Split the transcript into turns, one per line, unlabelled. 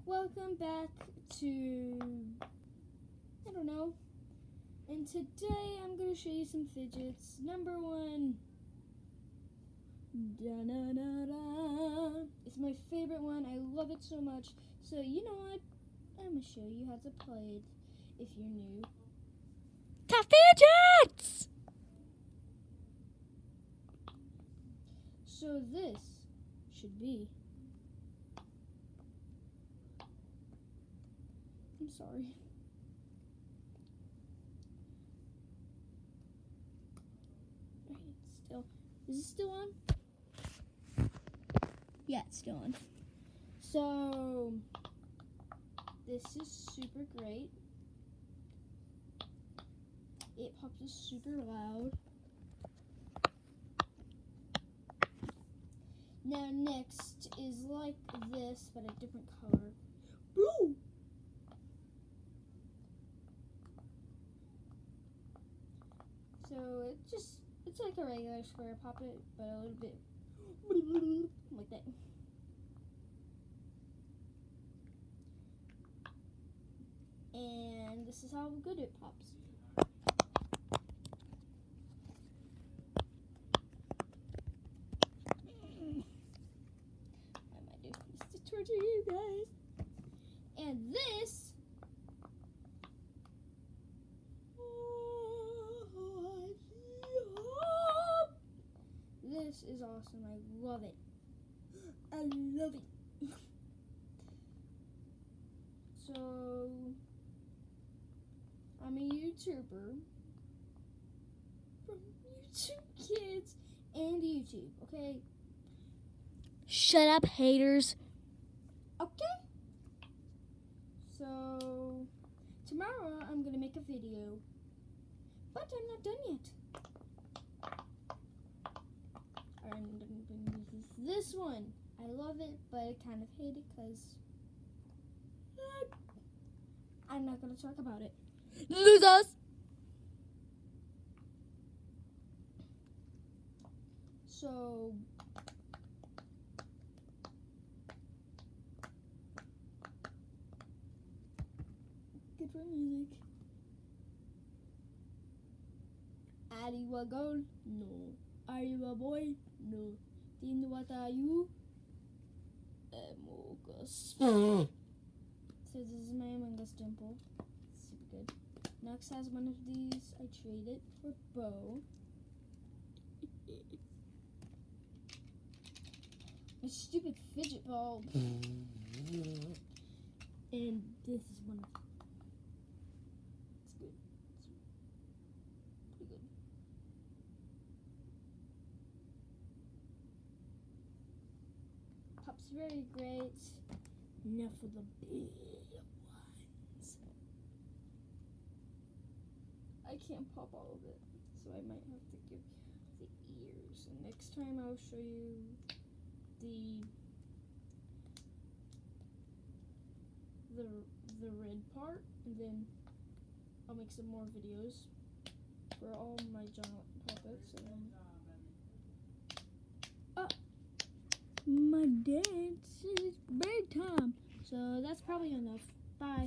Welcome back to, I don't know, and today I'm going to show you some fidgets. Number one, da-na-na-da. It's my favorite one. I love it so much. So you know what? I'm going to show you how to play it if you're new.
The fidgets!
So this should be, I'm sorry. Right, still, is it still on? Yeah, it's still on. So, this is super great. It pops is super loud. Now next is like this, but a different color. Blue! So it's like a regular square poppet, but a little bit like that. And this is how good it pops. I might do this to torture you guys. And this is awesome. I love it. I love it. So, I'm a YouTuber from YouTube Kids and YouTube, okay?
Shut up, haters.
Okay. So, tomorrow I'm going to make a video, but I'm not done yet. This one, I love it, but I kind of hate it because I'm not going to talk about it.
Losers!
So, good for music. Are you a girl? No. Are you a boy? No. Then what are you? Among Us. So this is my Among Us dimple. Super good. Nux has one of these. I traded for Bo. A stupid fidget ball. And this is one of them. It's good. It's pretty good. Pop's very great. Enough for the big ones. I can't pop all of it, so I might have to give the ears. And next time I'll show you the red part, and then I'll make some more videos for all my giant puppets. And then my dance is bedtime, so that's probably enough. Bye.